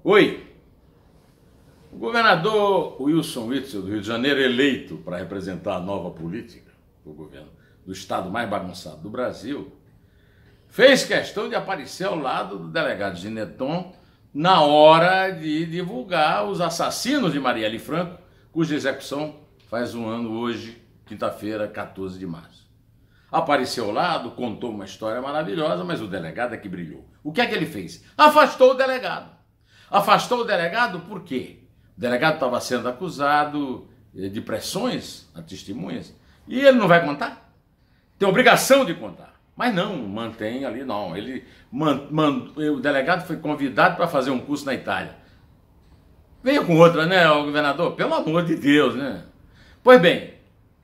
Oi, o governador Wilson Witzel, do Rio de Janeiro, eleito para representar a nova política do governo do estado mais bagunçado do Brasil, fez questão de aparecer ao lado do delegado Gineton na hora de divulgar os assassinos de Marielle Franco, cuja execução faz um ano hoje, quinta-feira, 14 de março. Apareceu ao lado, contou uma história maravilhosa, mas o delegado é que brilhou. O que é que ele fez? Afastou o delegado. Afastou o delegado por quê? O delegado estava sendo acusado de pressões a testemunhas e ele não vai contar? Tem obrigação de contar. Mas não, mantém ali, não. O delegado foi convidado para fazer um curso na Itália. Veio com outra, né, o governador? Pelo amor de Deus, né? Pois bem,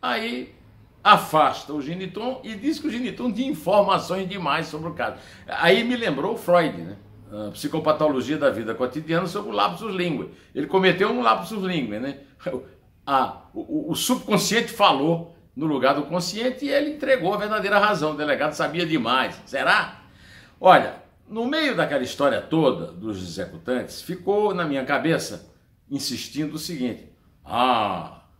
aí afasta o Gineton e diz que o Gineton tinha informações demais sobre o caso. Aí me lembrou o Freud, né? A psicopatologia da vida cotidiana sobre o lapsus linguae. Ele cometeu um lapsus linguae, né? O subconsciente falou no lugar do consciente e ele entregou a verdadeira razão. O delegado sabia demais. Será? Olha, no meio daquela história toda dos executantes, ficou na minha cabeça insistindo o seguinte: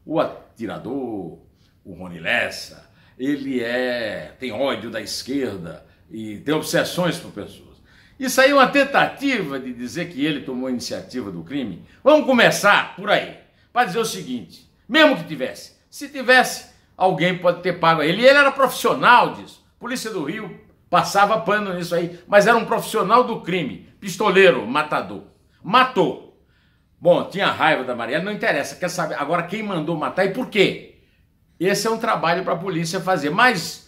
o atirador, o Rony Lessa, ele tem ódio da esquerda e tem obsessões por pessoas. Isso aí é uma tentativa de dizer que ele tomou a iniciativa do crime. Vamos começar por aí, para dizer o seguinte: mesmo que tivesse, se tivesse, alguém pode ter pago a ele. E ele era profissional disso. Polícia do Rio passava pano nisso aí, mas era um profissional do crime, pistoleiro, matador. Matou. Bom, tinha raiva da Marielle, não interessa, quer saber agora quem mandou matar e por quê? Esse é um trabalho para a polícia fazer, mas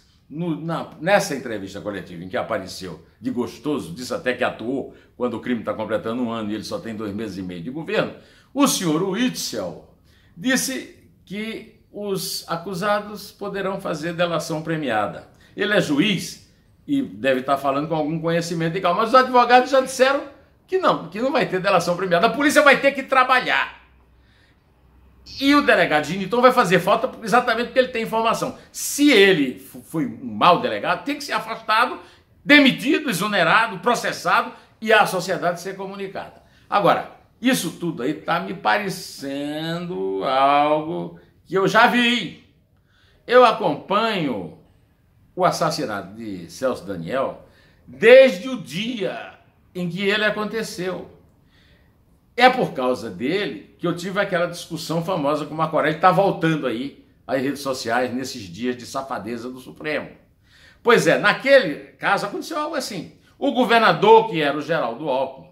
nessa entrevista coletiva em que apareceu de gostoso, disse até que atuou quando o crime está completando um ano e ele só tem 2 meses e meio de governo, o senhor Witzel disse que os acusados poderão fazer delação premiada. Ele é juiz e deve estar falando com algum conhecimento de causa, mas os advogados já disseram que não vai ter delação premiada. A polícia vai ter que trabalhar. E o delegado Gineton vai fazer falta exatamente porque ele tem informação. Se ele foi um mau delegado, tem que ser afastado, demitido, exonerado, processado e a sociedade ser comunicada. Agora, isso tudo aí está me parecendo algo que eu já vi. Eu acompanho o assassinato de Celso Daniel desde o dia em que ele aconteceu. É por causa dele que eu tive aquela discussão famosa com o Marco Aurélio, que está voltando aí às redes sociais nesses dias de safadeza do Supremo. Pois é, naquele caso aconteceu algo assim. O governador, que era o Geraldo Alckmin,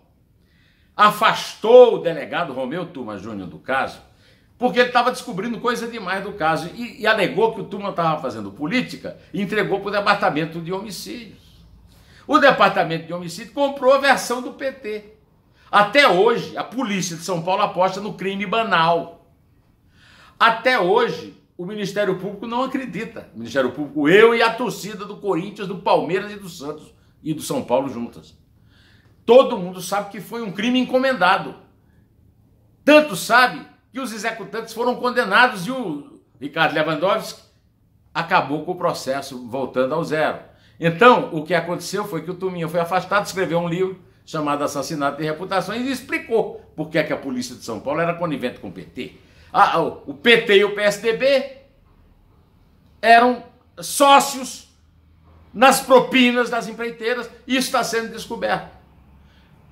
afastou o delegado Romeu Tuma Júnior do caso, porque ele estava descobrindo coisa demais do caso e alegou que o Tuma estava fazendo política e entregou para o Departamento de Homicídios. O Departamento de Homicídios comprou a versão do PT. Até hoje, a polícia de São Paulo aposta no crime banal. Até hoje, o Ministério Público não acredita. O Ministério Público, eu e a torcida do Corinthians, do Palmeiras e do Santos e do São Paulo juntas. Todo mundo sabe que foi um crime encomendado. Tanto sabe que os executantes foram condenados e o Ricardo Lewandowski acabou com o processo voltando ao zero. Então, o que aconteceu foi que o Tuminha foi afastado, escreveu um livro chamado Assassinato de Reputações e explicou por que a polícia de São Paulo era conivente com o PT. O PT e o PSDB eram sócios nas propinas das empreiteiras e isso está sendo descoberto.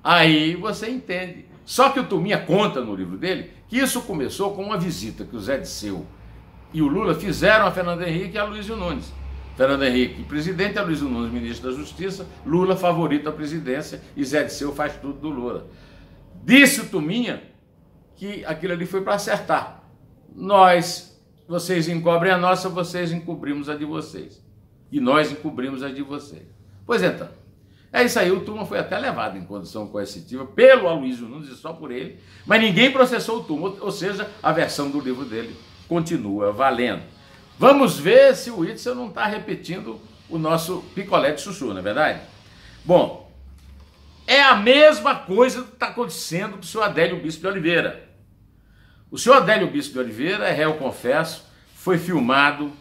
Aí você entende. Só que o Tuminha conta no livro dele que isso começou com uma visita que o Zé Disseu e o Lula fizeram a Fernando Henrique e a Luiz Nunes. Fernando Henrique, presidente, Aloysio Nunes, ministro da Justiça, Lula favorito à presidência e Zé Disseu faz tudo do Lula. Disse o Tuminha que aquilo ali foi para acertar. Vocês encobrem a nossa, vocês encobrimos a de vocês. E nós encobrimos a de vocês. Pois então, é isso aí, o Tuma foi até levado em condição coercitiva pelo Aloysio Nunes e só por ele, mas ninguém processou o Tuma, ou seja, a versão do livro dele continua valendo. Vamos ver se o Witzel não está repetindo o nosso picolé de chuchu, não é verdade? Bom, é a mesma coisa que está acontecendo com o senhor Adélio Bispo de Oliveira. O senhor Adélio Bispo de Oliveira, réu confesso, foi filmado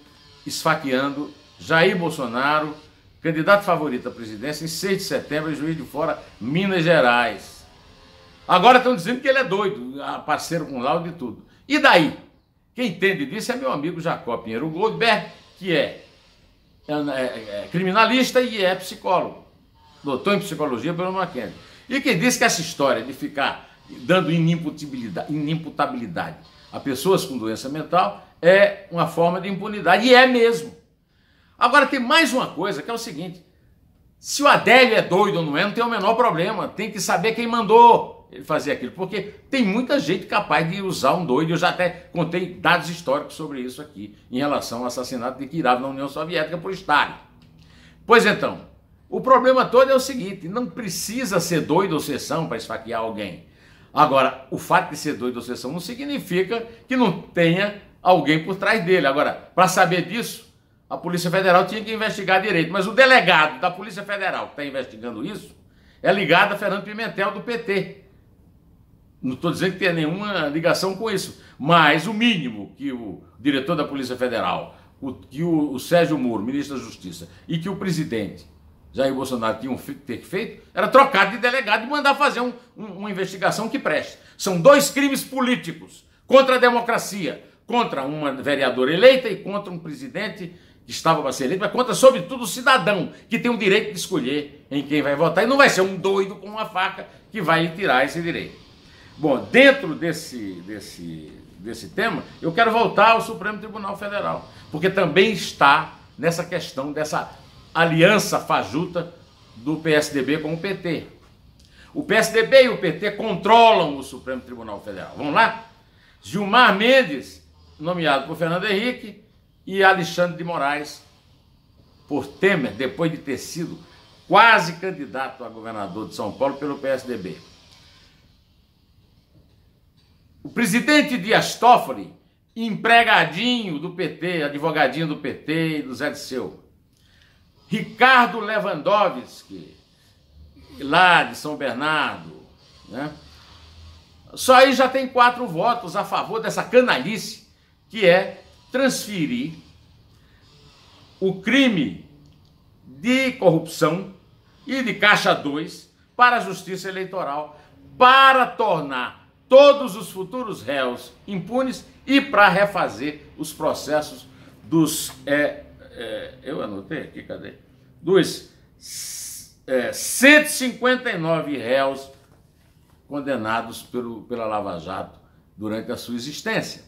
esfaqueando Jair Bolsonaro, candidato favorito à presidência, em 6 de setembro, em Juiz de Fora, Minas Gerais. Agora estão dizendo que ele é doido, parceiro com laudo e tudo. E daí? Quem entende disso é meu amigo Jacó Pinheiro Goldberg, que é criminalista e é psicólogo, doutor em psicologia pelo Mackenzie. E que diz que essa história de ficar dando inimputabilidade a pessoas com doença mental é uma forma de impunidade, e é mesmo. Agora tem mais uma coisa, que é o seguinte: se o Adélio é doido ou não tem o menor problema, tem que saber quem mandou ele fazer aquilo, porque tem muita gente capaz de usar um doido. Eu já até contei dados históricos sobre isso aqui, em relação ao assassinato de Kirov na União Soviética por Stalin. Pois então, o problema todo é o seguinte: não precisa ser doido ou sessão para esfaquear alguém. Agora, o fato de ser doido ou sessão não significa que não tenha alguém por trás dele. Agora, para saber disso, a Polícia Federal tinha que investigar direito, mas o delegado da Polícia Federal que está investigando isso é ligado a Fernando Pimentel, do PT. Não estou dizendo que tem nenhuma ligação com isso, mas o mínimo que o diretor da Polícia Federal, que o Sérgio Moro, ministro da Justiça, e que o presidente Jair Bolsonaro tinham ter feito, era trocar de delegado e mandar fazer uma investigação que preste. São dois crimes políticos contra a democracia, contra uma vereadora eleita e contra um presidente que estava para ser eleito, mas contra, sobretudo, o cidadão, que tem o direito de escolher em quem vai votar, e não vai ser um doido com uma faca que vai lhe tirar esse direito. Bom, dentro desse tema, eu quero voltar ao Supremo Tribunal Federal, porque também está nessa questão dessa aliança fajuta do PSDB com o PT. O PSDB e o PT controlam o Supremo Tribunal Federal. Vamos lá? Gilmar Mendes, nomeado por Fernando Henrique, e Alexandre de Moraes por Temer, depois de ter sido quase candidato a governador de São Paulo pelo PSDB. O presidente Dias Toffoli, empregadinho do PT, advogadinho do PT e do Zé Disseu. Ricardo Lewandowski, lá de São Bernardo, né? Só aí já tem 4 votos a favor dessa canalice, que é transferir o crime de corrupção e de Caixa 2 para a Justiça Eleitoral, para tornar todos os futuros réus impunes e para refazer os processos dos... eu anotei aqui, cadê? Dos 159 réus condenados pela Lava Jato durante a sua existência.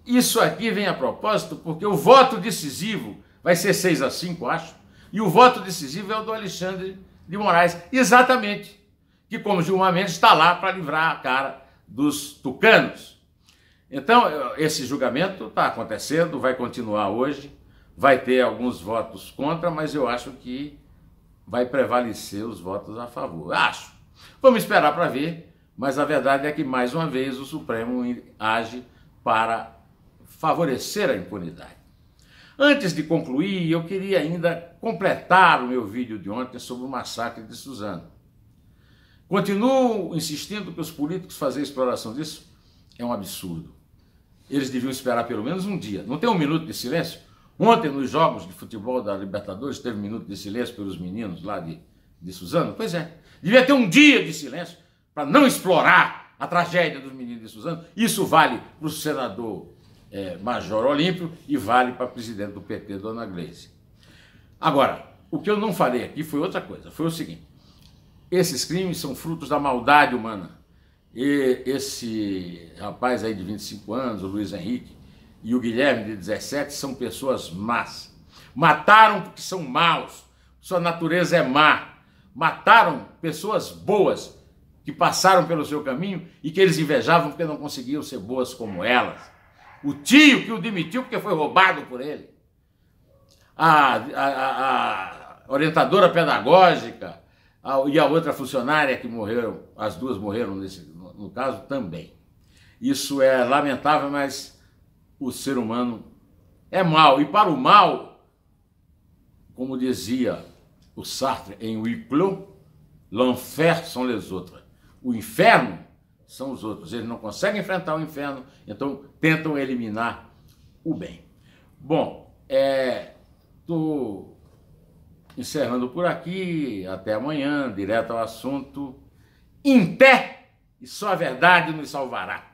Isso aqui vem a propósito porque o voto decisivo vai ser 6-5, acho, e o voto decisivo é o do Alexandre de Moraes, exatamente, que como Gilmar Mendes está lá para livrar a cara dos tucanos. Então, esse julgamento está acontecendo, vai continuar hoje, vai ter alguns votos contra, mas eu acho que vai prevalecer os votos a favor. Acho. Vamos esperar para ver, mas a verdade é que, mais uma vez, o Supremo age para favorecer a impunidade. Antes de concluir, eu queria ainda completar o meu vídeo de ontem sobre o massacre de Suzano. Continuo insistindo que os políticos fazerem exploração disso é um absurdo. Eles deviam esperar pelo menos um dia. Não tem um minuto de silêncio? Ontem, nos jogos de futebol da Libertadores, teve um minuto de silêncio pelos meninos lá de Suzano? Pois é. Devia ter um dia de silêncio para não explorar a tragédia dos meninos de Suzano. Isso vale para o senador Major Olímpio e vale para a presidente do PT, Dona Gleisi. Agora, o que eu não falei aqui foi outra coisa. Foi o seguinte: esses crimes são frutos da maldade humana. E esse rapaz aí de 25 anos, o Luiz Henrique, e o Guilherme de 17, são pessoas más. Mataram porque são maus. Sua natureza é má. Mataram pessoas boas que passaram pelo seu caminho e que eles invejavam porque não conseguiam ser boas como elas. O tio que o demitiu porque foi roubado por ele. A orientadora pedagógica e a outra funcionária que morreram, as duas morreram no caso também. Isso é lamentável, mas o ser humano é mau. E para o mal, como dizia o Sartre em Huis Clos, l'enfer sont les autres. O inferno são os outros. Eles não conseguem enfrentar o inferno, então tentam eliminar o bem. Bom, estou encerrando por aqui. Até amanhã, direto ao assunto. em pé, e só a verdade nos salvará.